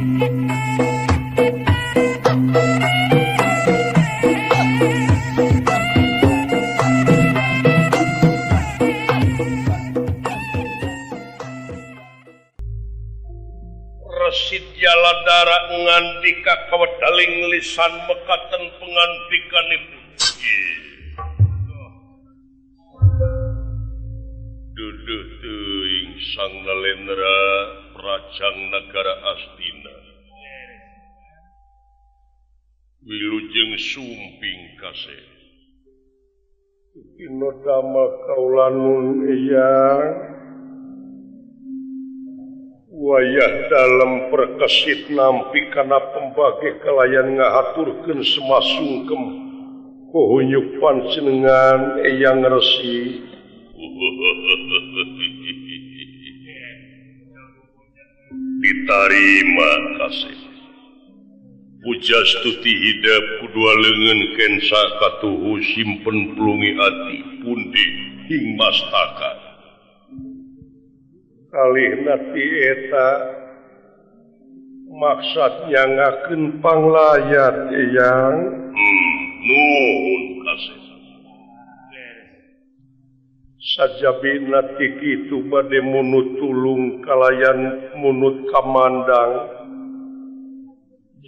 Resid Jaladara ngandika kawedaling lisan mekaten pengandikanipun. Duduh teuing Sang Nalendra Prajang Nagara Astina. Wilujeng sumping kase. Inodama kaulanun eyang wayah dalam perkesit nampi kana pembagi kelayan ngahaturkeun semasungkem kuhunyuk panjenengan eyang Resi. Ditarima kasih. Pujastuti hidap kudua leungeun kensa katuhu simpen pelungi ati pundi hing mastaka. Kalih nati eta maksud nyangakeun panglayat eyang. Nuhun kasih. Sajabi nati kitu bade munut tulung kalayan munut kamandang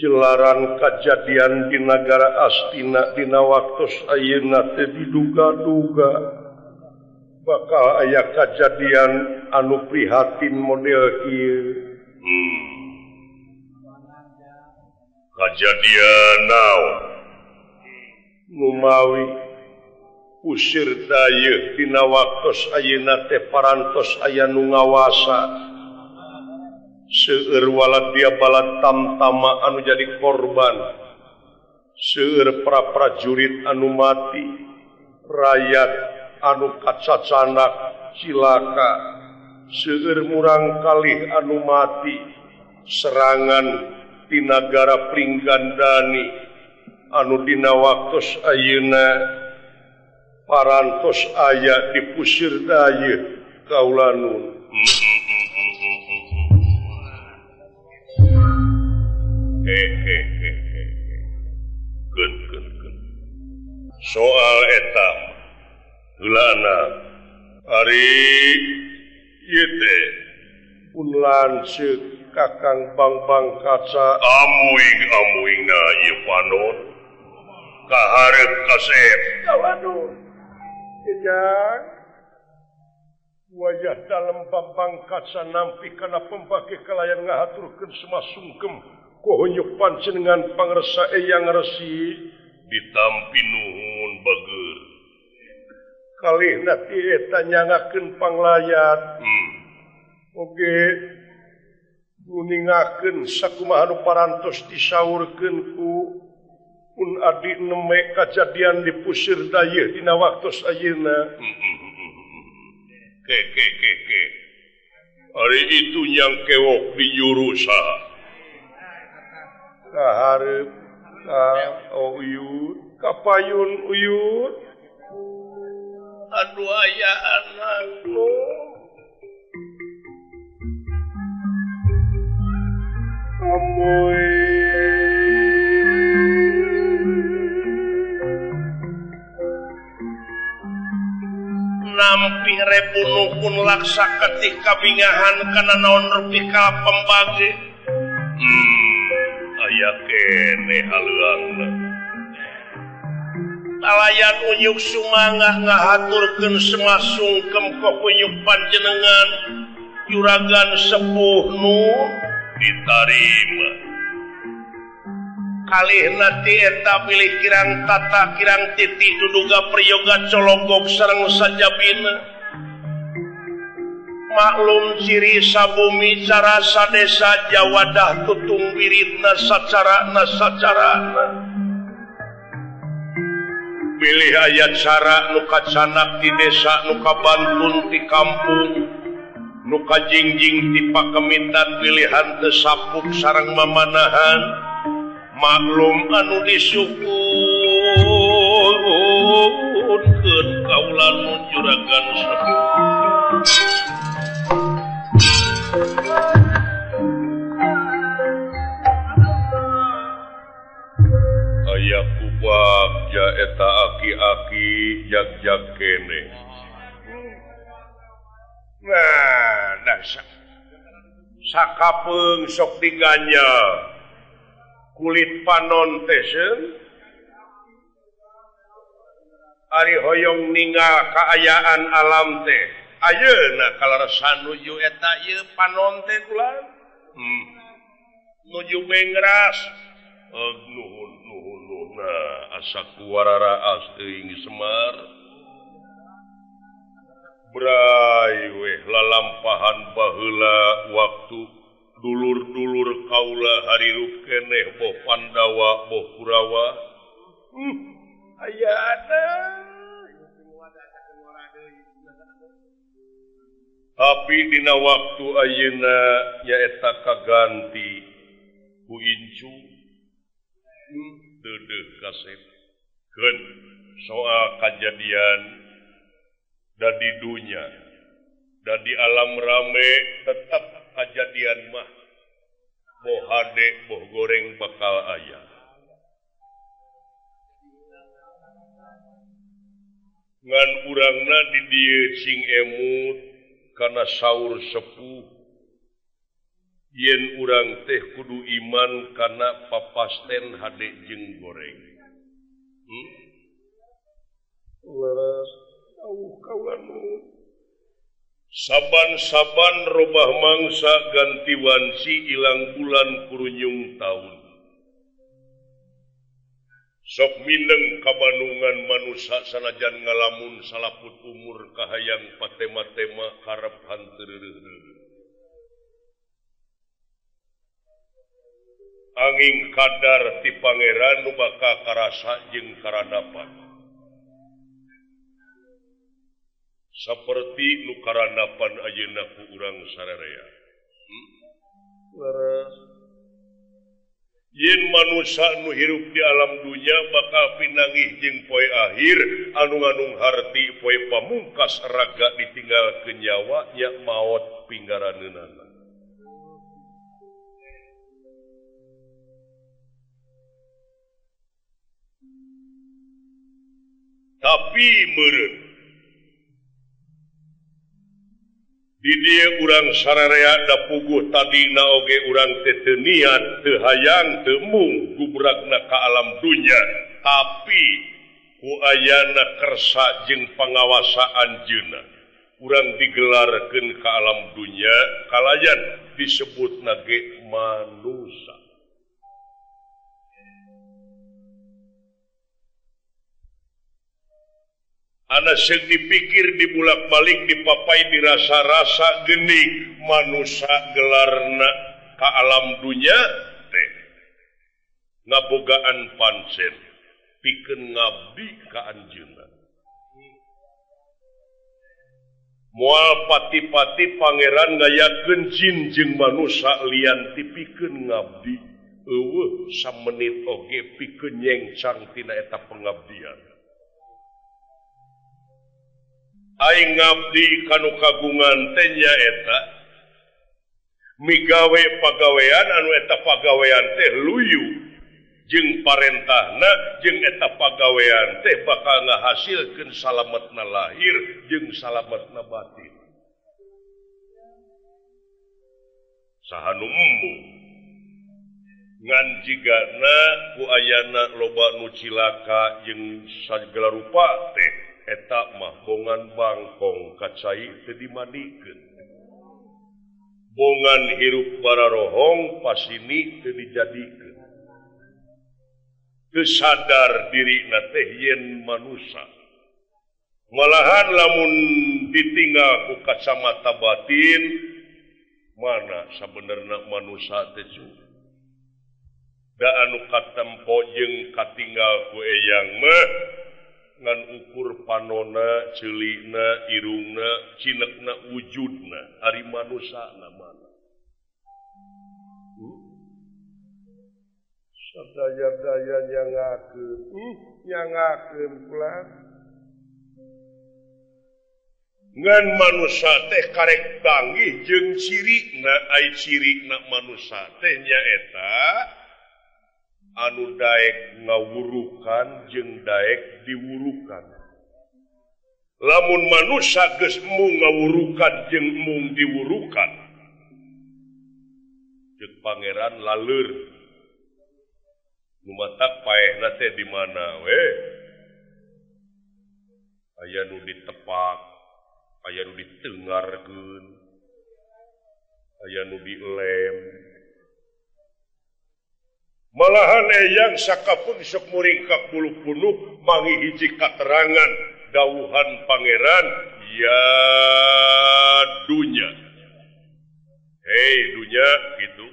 jelaran kejadian di negara Astina dina waktos ayeuna teh diduga-duga bakal aya kejadian anu prihatin model kieu. Kejadian naon? Numawi usir dayeuh dina waktos ayeuna teh parantos aya nu ngawasa seueur walad dia balad tamtama anu jadi korban seueur prajurit anu mati rakyat anu kacacanak cilaka seueur murang kalih anu mati serangan di nagara Pringgandani anu dina waktos ayeuna parantos aya di pusir dayeuh kaulanun. Gen. Soal eta heulana ari ieu teh pun lanceuk Kakang Bang Kaca amuing-amuingna ieu panon kaharep kasep. Waduh. Ejang wajah dalam Bambang Kaca nampi kana pembagi kalayan ngahaturkeun semasungkem kuhunyuk panjenengan pangresa eyang Resi ditampi nuhun bageur. Kalih nati eta nyangakeun panglayat. Oge guningakeun sakumaha nu parantos disaurkeun ku pun adi neme kejadian di pusir dayeuh dina waktos ayeuna. Ke. Hari itu yang kewok di juru saha. Kaharep ka Uyut, kapayun Uyut. Aduh aya anakku. Amoy. Nampi repunukun laksa ketih kabingahan kana naon rupi ka pembagi. Aya kene haleuangna. Talayan unyuk sumangah ngahaturkeun semasungkem kuhunyuk panjenengan juragan sepuh nu ditarima. Kalih nati eta pilih kirang tata kirang titih duduga priyoga cologok sareng sajabina. Maklum ciri sabumi cara sadesa jawadah tutung wiridna sacarana. Pilih aya cara nu kacanak di desa nu kabantun di kampung nu kajingjing di pakemitan pilihan teu sapuk sareng mamanahan. Maklum anu disukunkeun kaulanun juragan sepuh. aja eta aki-aki jag-jag kene. Nah, dasar sakapeung sok diganyal kulit panon teh ari hoyong ninggal kaayaan alam teh ayeuna kalarasan nuju eta ieu panon teh kulan nuju bengras nuhun asa kuwararaas teuing Semar bray weh lalampahan baheula waktu dulur-dulur kaula harirup keneh boh Pandawa boh Kurawa ayana tapi dina waktu ayeuna nyaeta kaganti ku incu deudeuh kasep keun soal kajadian dan di dunia dan di alam rame tetap kejadian mah boh hade boh goreng bakal aya ngan urangna di dieu cing emut kana saur sepuh yen urang teh kudu iman kana papasten hade jeung goreng leres saban-saban robah mangsa ganti wansi ilang bulan kurunyung tahun sok mindeng kabanungan manusia sanajan ngalamun salaput umur kahayang patema-tema karep hanteureuh angin kadar ti pangeran nu bakal karasa jeung karadapan seperti nu karanapan ayeuna ku urang sararea. Leres. Yen manusia nu hirup di alam dunia bakal pinangih jeung poe akhir anu nganung harti poe pamungkas raga ditinggal ke nyawa nya maot pinggaraneunana. Tapi meureun di dieu urang sararea da puguh tadina oge urang teh teu niat teu hayang teu mung gubragna ka alam dunya tapi ku ayana kersa jeung pangawasaan jeuna urang digelarkeun ka alam dunya kalayan disebutna ge manusia ana seug dipikir dibulak-balik dipapai dirasa-rasa geuning manusia gelarna ka alam dunya teh ngabogaan pancen pikeun ngabdi ka anjeunna moal pati-pati pangeran ngayakeun jin jeung manusia lian ti pikeun ngabdi eueuh samenit oge pikeun nyengcang tina eta pengabdian aing ngabdi kanu kagungan teh nyaeta migawe pagawean anu eta pagawean teh luyu jeung parentahna jeung eta pagawean teh bakal ngahasilkeun salametna lahir jeung salametna batin saha nu embung ngan jigana ku ayana loba nu cilaka jeung sagala rupa teh eta mah bongan bangkong kacai teu dimandikeun bongan hirup bararohong pasini teu dijadikeun teu sadar dirina teh yen manusia malahan lamun ditinggal ku kacamata batin mana sabenerna manusia teh da anu katempo jeung katinggal ku eyang mah ngan ukur panona, ceulina, irungna, cinekna, wujudna, ari manusana mana. Sadaya-daya nyangakeun pulang. Ngan manusia teh karek tanggih jeung cirina, ai cirina manusia teh nyaeta anu daek ngawurukan jeung daek diwurukan. Lamun manusia geus mung ngawurukan jeung mung diwurukan, jeung pangeran laleur. Nu matak paehna teh di mana we? Aya nu ditepak, aya nu ditengarkeun, aya nu dielem. Malahan eyang sakapun sok muring ka puluh-puluh mangi hiji katerangan dawuhan pangeran, ya dunya. Hei dunya gitu.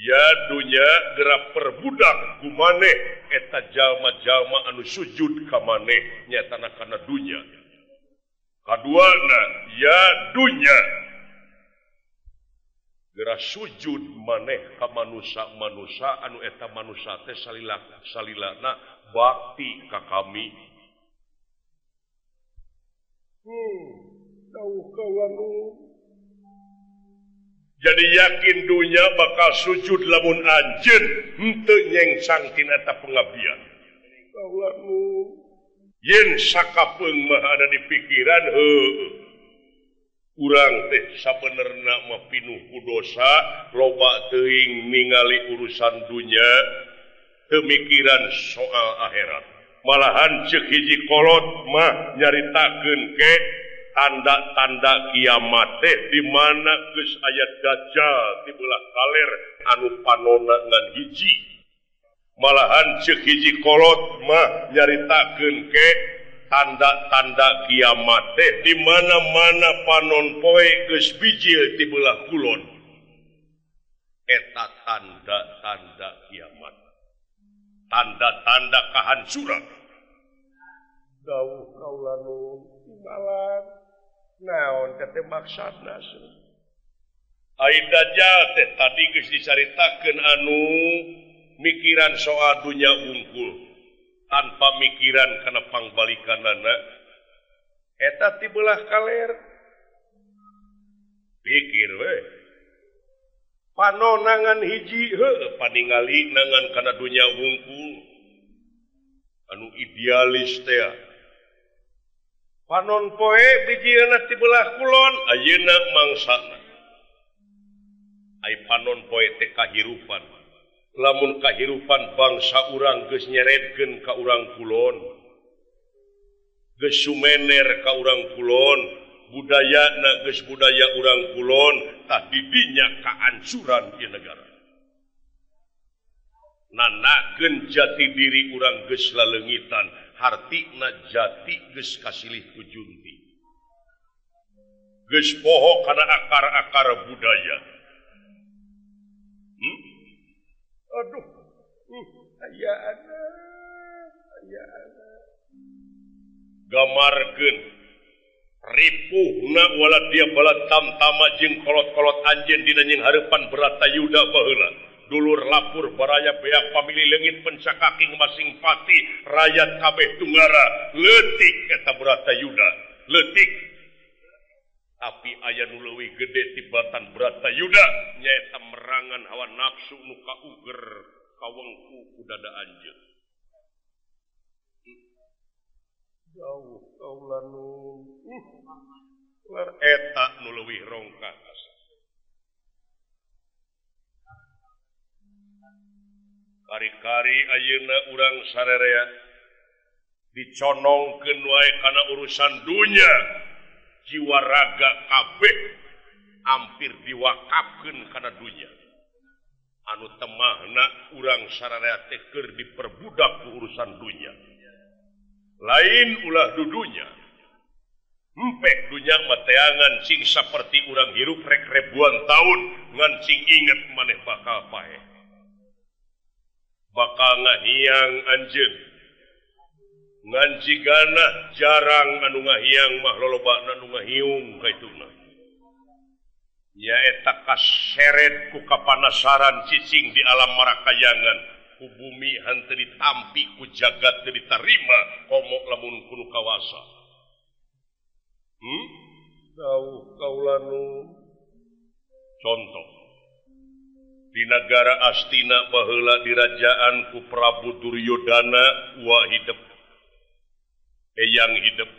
Ya dunya gerak perbudak ku maneh eta jalma-jalma anu sujud ka maneh nyatana kana dunya. Kaduana ya dunya gerak sujud maneh ka manusia anu eta manusia teh salilana bakti ka kami. Dauh kawangu. Jadi yakin dunya bakal sujud lamun anjeun henteu nyengsang tina eta pengabdian. Kawangu. Yen sakapeung mah ada di pikiran urang teh sabenerna mah pinuh ku dosa, loba teuing ningali urusan dunya, teu mikiran soal akhirat. Malahan ceuk hiji kolot mah nyaritakeun ke tanda-tanda kiamat teh di mana geus aya dajjal di belah kaler anu panonna ngan hiji. Malahan ceuk hiji kolot mah nyaritakeun ke tanda-tanda kiamat teh di mana-mana panon poe geus bijil di belah kulon. Eta tanda-tanda kiamat. Tanda-tanda kahancuran. Dawuh kaula nu imbalan naon teh maksudna? Ai dajjal teh tadi geus dicaritakeun anu mikiran soal dunya wungkul tanpa mikiran kana pangbalikanana eta ti belah kaler. Pikir we panonangan hiji paningali nangan kana dunya wungkul anu idealis teh panon poe bijieuna ti belah kulon ayeuna mangsana ai panon poe teh kahirupan. Lamun kahirupan bangsa urang geus nyeredkeun ka urang kulon, geus sumener ka urang kulon, budayana geus budaya urang kulon, tah didinya kaancuran ieu negara. Nanakeun jati diri urang geus laleungitan, hartina jati geus kasilih ku junti. Geus poho kana akar-akar budaya. Aduh, aya gamarkeun ripuhna wala dia bala tamtama jeung kolot-kolot anjeun dina nying hareupan Bratayuda baheula. Dulur lapur baraya beak pamili leungit pencakaking masing pati rakyat kabeh tunggara leutik eta Bratayuda leutik. Tapi aya nu leuwih gede tibatan Bratayuda nyaeta merangan hawa nafsu nu kauger kawengku ku dada anjeun. Jauh kaula nu eta nu leuwih rongkah. Kari-kari ayeuna urang sarerea diconongkeun wae kana urusan dunya. Jiwa raga kabeh hampir diwakafkeun kana dunya. Anu temahna urang sararea teh keur diperbudak ku urusan dunya. Lain ulah dudunya. Empek dunya mah teangan cing saperti urang hirup rek ribuan taun ngan cing inget maneh bakal pae. Bakal ngahiang anjeun. Ngan jigana jarang anu ngahiang mah lolobana anu ngahiung kaituna. Nyaeta kaseret ku kapanasaran cicing di alam marakayangan ku bumi henteu ditampi ku jagat teu ditarima komo lamun kudu kawasa. Dauh kaula nu contoh di negara Astina baheula dirajaan ku Prabu Duryodana wa hidup eyang hidup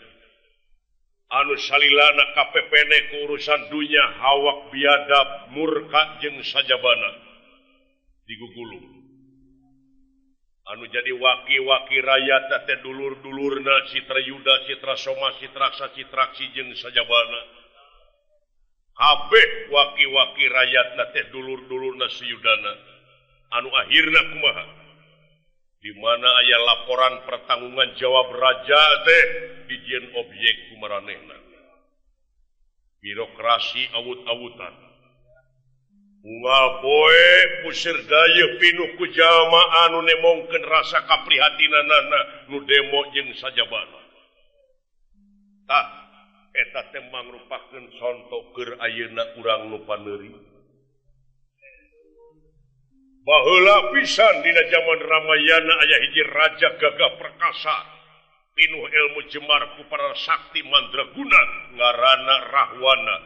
anu salilana kapepene ku urusan dunya hawak biadab murka jeung sajabana digugulung anu jadi waki-waki rakyat teh dulur-dulurna Citrayuda, Citrasoma, Citraksa, Citraksi jeung sajabana kabeh waki-waki rakyatna teh dulur-dulurna Suyudana anu akhirna kumaha di mana aya laporan pertanggungan jawab raja teh dijieun objek ku maranehna birokrasi awut-awutan unggal poe puseur dayeuh pinuh ku jalma anu nemongkeun rasa kaprihatinanna nu demo jeung sajabana tah eta teh mangrupakeun contoh keur ayeuna urang nu paneuri baheula pisan dina zaman Ramayana aya hiji raja gagah perkasa pinuh ilmu jemar ku para sakti mandraguna ngaranna Rahwana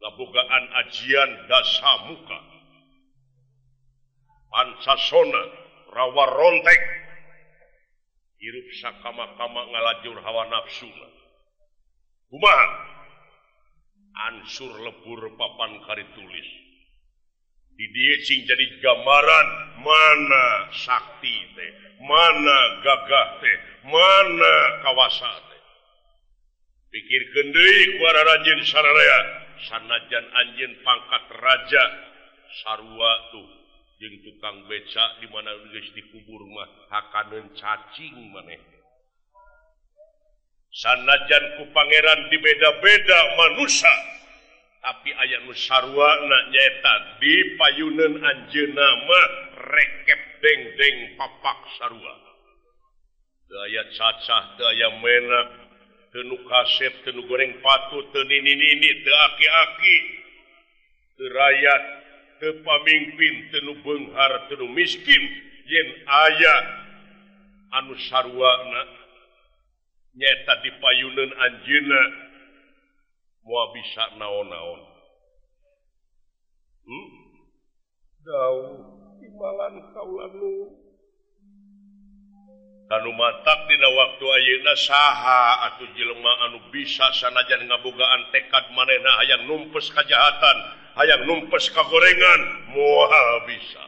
ngabogaan ajian Dasamuka Pancasona rawa rontek hirup sakama-kama ngalajur hawa nafsuna kumaha ansur lebur papan karitulis di dieu cing jadi gambaran mana sakti teh mana gagah teh mana kawasa teh pikirkeun deui ku araranjeun sararea sanajan anjeun pangkat raja sarua tuh jeung tukang beca di mana geus dikubur mah hakaneun cacing maneh sanajan ku pangeran dibeda-beda manusia tapi aya nu sarwana nyaeta dipayuneun anjeunna mah rekep deng-deng papak sarua teu aya cacah teu aya menak teu nu kasep teu nu goreng patut teu nini-nini teu aki-aki teu rakyat teu pamimpin teu nu beunghar teu nu miskin yen aya anu sarwana nyata dipayuneun anjeunna moal bisa naon-naon dauh timbalan kaula nu kanu matak dina waktu ayeuna saha atuh jelema anu bisa sanajan ngabogaan tekad manehna hayang numpes kajahatan hayang numpes kagorengan moal bisa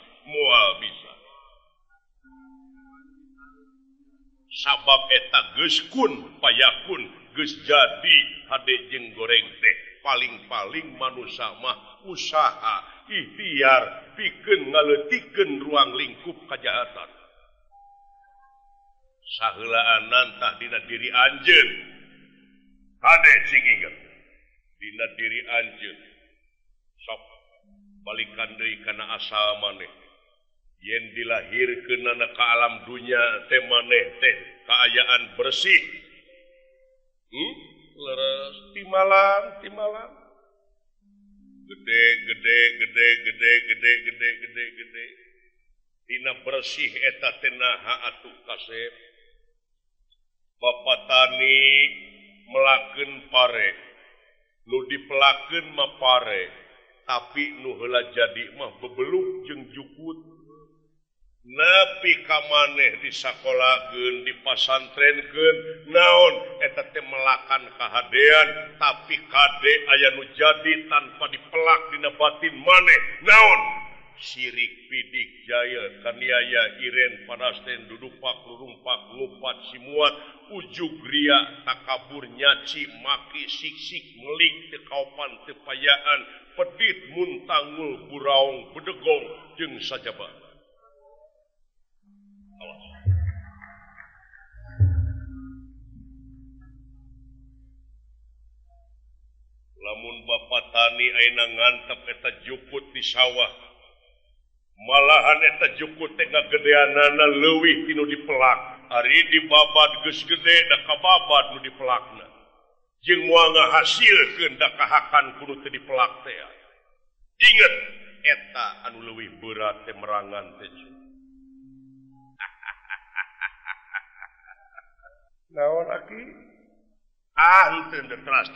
sabab eta geus kun payakun geus jadi hade jeung goreng teh paling-paling manusia mah usaha ikhtiar pikeun ngaleutikeun ruang lingkup kajahatan saheulaanan tah dina diri anjeun hade sing inget dina diri anjeun sok balikan deui kana asal maneh yen dilahirkeunana ka alam dunya teh maneh teh kaayaan bersih leres timalan gede dina bersih eta teh naha atuh kasep Bapak tani melakeun pare nu dipelakeun mah pare tapi nu heula jadi mah bebeluk jeung jukut nepi ka maneh disakolakeun dipasantrenkeun naon eta teh melakan kahadean tapi kade aya nu jadi tanpa dipelak dina batin maneh naon sirik pidik jaya kaniaya iren panasten dudupak lurumpak ngupat simuat ujug ria takabur nyaci maki siksik melik teu kaopan teu payaan pedit muntangul buraung bedegong jeung sajabana lamun bapak tani ayeuna ngantep eta jukut di sawah malahan eta jukut teh ngagedeanana leuwih tinu dipelak ari dibabad geus gede da kababad nu dipelakna jeung moal ngahasilkeun da kahakan kudu teu dipelak teh inget eta anu leuwih berat teh merangan teh naon aki henteu teras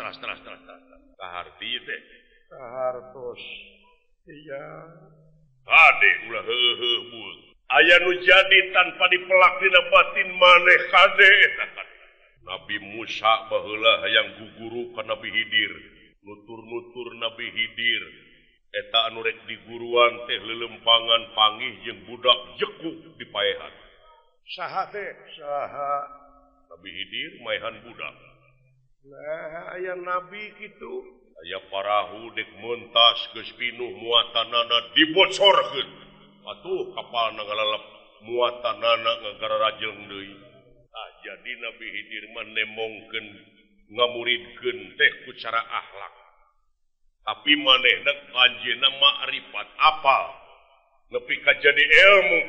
kaharti teh kahartos iya ade ulah bul aya nu jadi tanpa dipelak dina batin maneh kade eta kade Nabi Musa baheula hayang guguru ka Nabi Hidir nutur-nutur Nabi Hidir eta anu rek diguruan teh lelempangan panggih jeung budak jekuk di paehan saha teh saha Nabi Hidir maehan budak nah aya nabi kitu aya parahu dek mentas geus pinuh muatanana dibocorkeun atuh kapalna ngalalap muatanana ngagara rajeng deui jadi Nabi Hidir mah nemongkeun ngamuridkeun teh ku cara akhlak tapi manehna anjeunna ma'rifat apal nepi ka jadi ilmu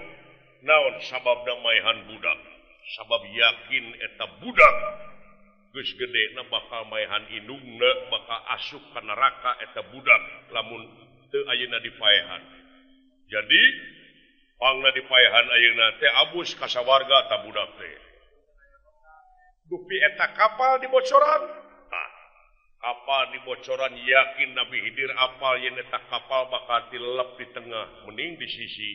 naon sababna maehan budak sabab yakin eta budak geus gedena bakal maehan indungna bakal asup ka neraka eta budak lamun teu ayeuna dipaehan jadi pangna dipaehan ayeuna teh abus ka sawarga ta budak teh dupi eta kapal dibocoran kapal dibocoran yakin Nabi Hidir apal yen eta kapal bakal tilelep di tengah mending di sisi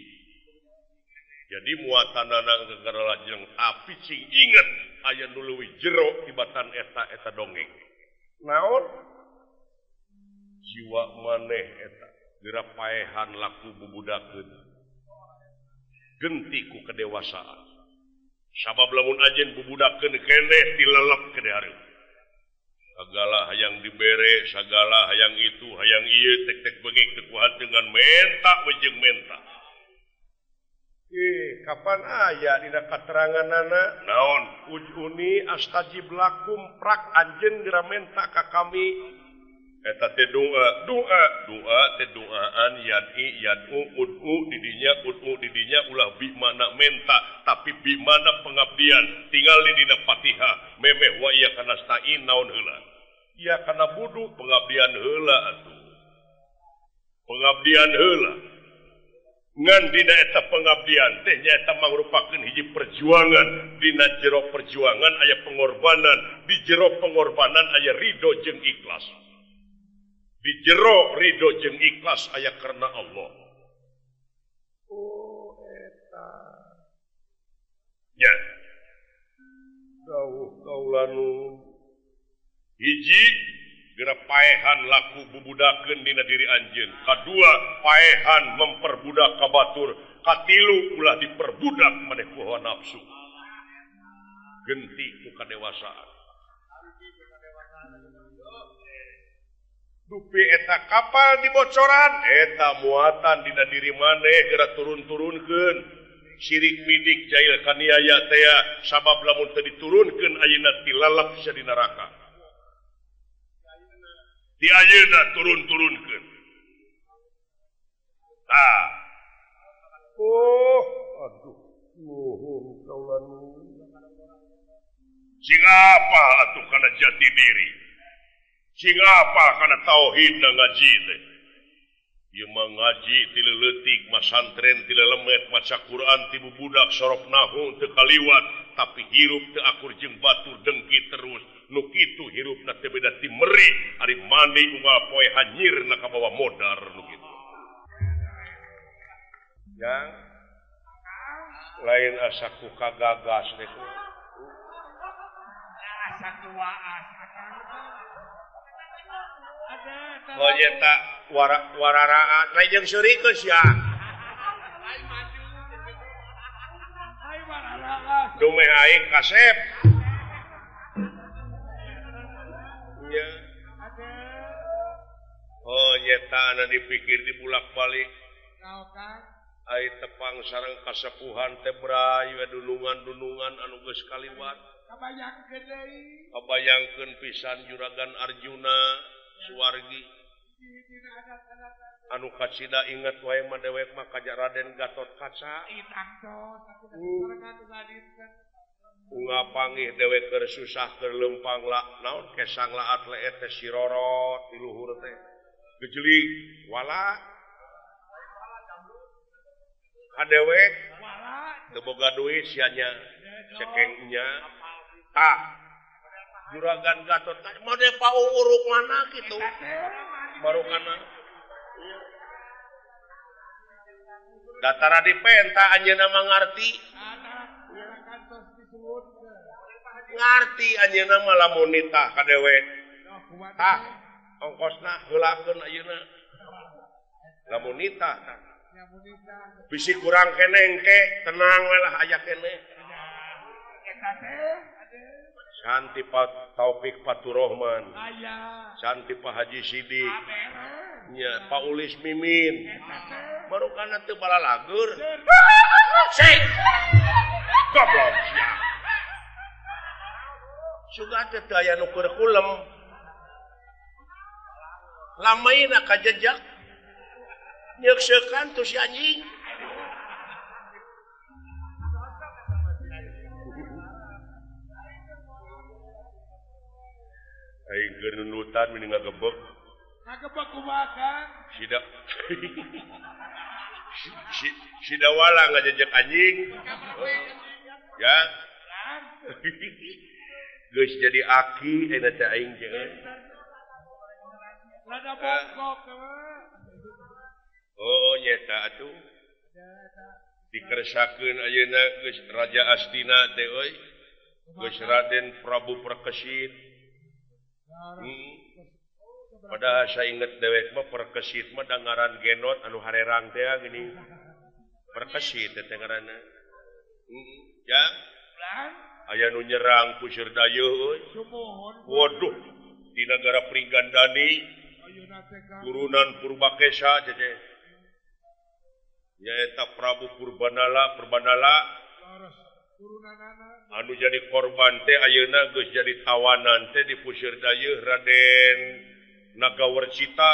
jadi muatanana gegara lajeng tapi cing inget aya nu leuwih jero tibatan eta dongeng naon jiwa maneh eta geura paehan laku bubudakeun genti ku kedewasaan sabab lamun ajeun bubudakeun keneh tilelep ke hareup segala hayang dibere segala hayang itu hayang ieu tek-tek beungik teu kuat dengan menta jeung menta kapan aya dina kateranganana naon ujuni astajib lakum prak anjeun geura menta ka kami eta teh doa teh doaan yad'u ud'u di dinya ulah bi mana menta tapi bi mana pengabdian tinggal di dina Fatihah memeh wa ieu kana stain naon heula ieu kana budu pengabdian heula atuh pengabdian heula ngan dina eta pengabdian teh nyaeta mangrupakeun hiji perjuangan dina jero perjuangan aya pengorbanan di jero pengorbanan aya ridho jeung ikhlas di jero ridho jeung ikhlas aya karena Allah oh eta nya dawuh kaulanu hiji geura paehan laku bubudakeun dina diri anjeun kadua paehan memperbudak ka batur katilu ulah diperbudak maneh ku hawa nafsu genti ku kadewasaan dupi eta kapal dibocoran eta muatan dina diri maneh geura turun-turunkeun sirik midik jail kaniaya teh sabab lamun teu diturunkeun ayeuna tilalap sia di neraka di ayeuna turun-turunkeun tah aduh nuhun kaulanu sing apa atuh kana jati diri sing apa kana tauhid na ngaji teh ieu mah ngaji ti leutik masantren ti lelemet maca Quran ti bubudak sorok nahu teu kaliwat tapi hirup teu akur jeung batur dengki terus nu kitu hirupna teh beda ti meri ari mandi unggal poe hanyirna ka bawah modar nu kitu yang lain asa ku kagagas teh asa tuaas oh nyata wararaan lain jeung surikeun sia dumeh aing kasep nya oh nyata anu dipikir dibulak-balik naon ai tepang sareng kasepuhan teh bray dunungan-dunungan anu geus kaliwat kabayangkeun pisan juragan Arjuna Suwargi anu kacida inget wae mah dewek mah kaja Raden Gatot Kaca unga panggih dewek keur susah keur leumpang la naon kesang laat leet teh sirorot di luhur teh gejelig wala kadewek teu boga duit sia nya cekengnya juragan Gatot mode pau uruk mana gitu marukana Datara di penta anjeunna mah ngarti. Ngarti anjeunna mah lamun nitah ka dewe. Tah, ongkosna heulakeun ayeuna. Lamun nitah tah. Bisi kurang keneng ke, tenang we lah aya keneh. Santi Pak Taufik Faturrahman. Santi Pak Haji Sidik. Nya Pak Ulis Mimin. Baru kana teu bala lagur. Sek. Goblok sia. Suga teu aya nu kurikulum. Lamaina kajejak. Nyeukseun tu si anjing. Aing keur nunutan mending ngagebek. Ngagebek kumaha Kang? Sida wala ngajejek anjing. Ya. Geus jadi aki eta teh aing jeung. Rada bongkok Oh nyata atuh. Dikeresakeun ayeuna geus Raja Astina teh euy. Geus Raden Prabu Perkesit. Padahal saya inget dewek mah Perkesit mah dangaran genot anu harerang teh gini. Perkesit teh ngaranna. Ya. Aya nu nyerang ku Sirdayeuh euy. Waduh, di negara Pringgandani turunan Purbakesa teh. Nyaeta Prabu Purbanala anu jadi korban teh ayeuna geus jadi tawanan teh di Sirdayeuh Raden Nagawarcita.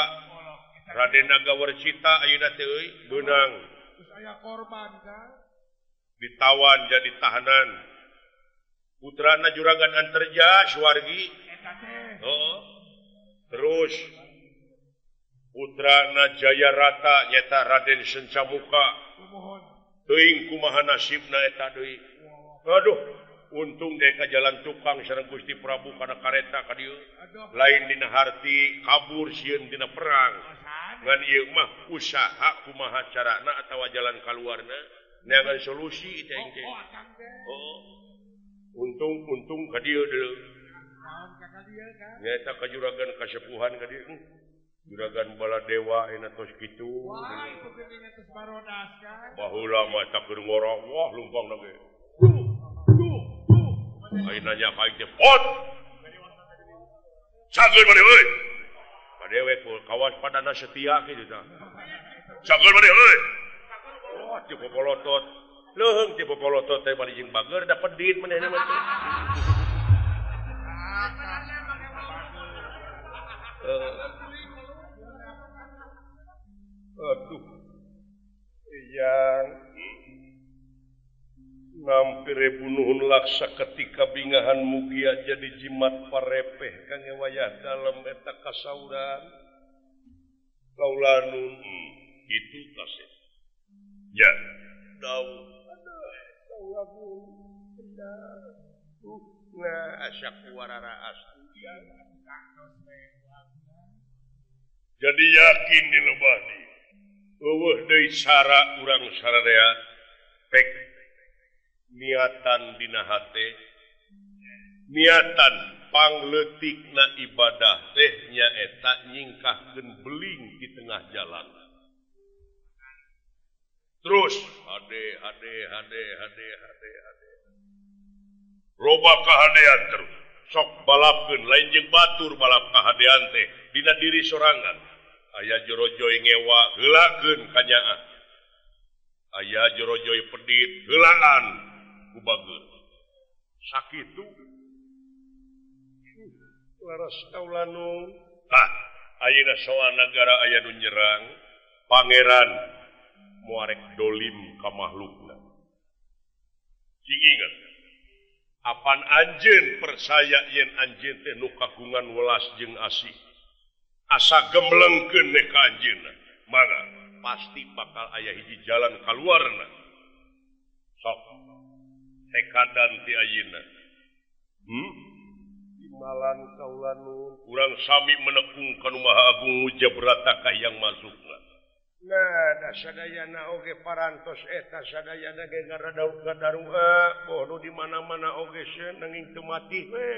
Raden Nagawarcita ayeuna teh euy beunang. Terus aya korban kan? Ditawan jadi tahanan. Putrana Juragan Antarja Suwargi. Oh. Terus putrana Jayarata nyata Raden Sencamuka. Teuing kumaha nasibna eta deui. Aduh, untung deh ka jalan tukang sareng Gusti Prabu kana kareta ka dieu. Lain dina harti kabur sieun dina perang. Ngan ieu mah usaha kumaha carana atawa jalan kaluarna neangan solusi teh engke. Oh. Untung ka dieu deuleu. Naon ka dieu kan? Nyata ka juragan kasepuhan ka dieu. Juragan Baladewa ena tos kitu. Wah, itu geuning tos barodas kan. Baheula mah tak keur ngorok, wah lumpang na ge. Ayeuna nya ka teh pot. Sageun mane euy. Padewe ku kawas padana setia kitu tah. Sageun mane euy. Wah, ti popolotot. Leuheung ti popolotot teh bari jeung bager da pedit manehna mah teh. Aduh, yang ngampire bunuhun laksa ketika bingahan mugia jadi jimat parepeh kang wayah dalem eta kasauran kaulanun itu kasih ya daun nah asyak warara asli jadi yakin di lebadi eueuh deui sara urang saradea pek niatan dina hate niatan pangleutikna ibadah teh nyaeta nyingkahkeun beling di tengah jalan terus hade loba kahadean terus sok balapkeun lain jeung batur balap kahadean teh dina diri sorangan aya jorojoy ngewa heulakeun kanyaah aya jorojoy pedit heulaan ku bageut sakitu laras kaulanu tah ayeuna soal nagara aya nu nyerang pangeran moarek dolim ka makhlukna cing inget apan anjeun percaya yen anjeun teh nu kagungan welas jeung asih asa gemlengkeun ne ka anjeunna mangga pasti bakal aya hiji jalan kaluarna sok tekadan ti ayeuna timalan kaulanu urang sami menekung ka nu maha agung mujabrata ka yang masukna nah da sadayana oge parantos eta sadayana ge bodoh di mana-mana oge nanging teu mati we.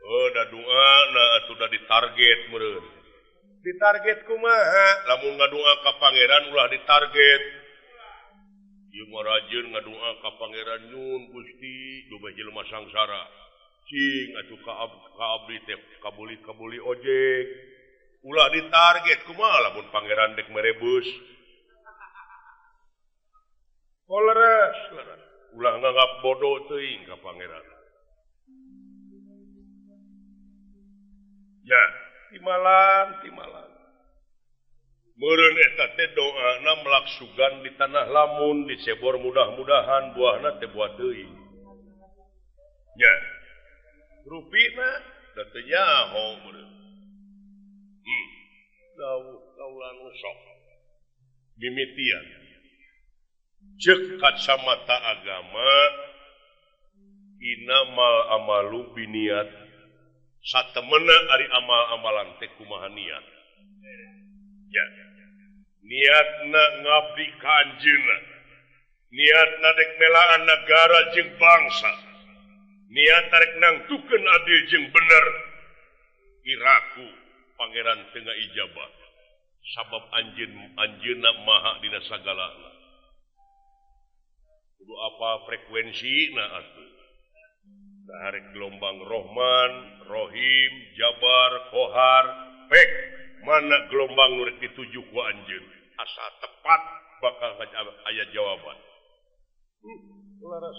Oh, da doa na atuh da ditarget meureun. Ditarget kumaha? Lamun ngadoa ka pangeran ulah ditarget. Ieu mah rajin ngadoa ka pangeran nyun Gusti dume jelema sangsara. Cing atuh ka abdi teh kabuli ojek. Ulah ditarget kumaha lamun pangeran dek merebus. Koleres. Ulah nganggap bodoh teuing ka pangeran. Ya, timalan. Meureun eta teh doana melaksugan di tanah lamun disebor mudah-mudahan buahna teh buah teuing. Ya. Rupina da teu nyaho meureun. Kaulan sok. Mimitian. Ceuk kacamata agama inamal amalu biniat satemena ari amal-amalan teh kumaha niat. Ya. Niatna ngabdi ka anjeunna. Niatna dek melaan negara jeung bangsa. Niat tarek nangtukeun adil jeung bener. Iraku pangeran teu ngaijabah. Sabab anjeunna maha dina sagalana. Kudu apa frekuensina atuh. Dari gelombang Rohman, Rohim, Jabar, Kohar, Pek, mana gelombang nu rek dituju ku anjeun. Asa tepat bakal aya jawaban. Laras.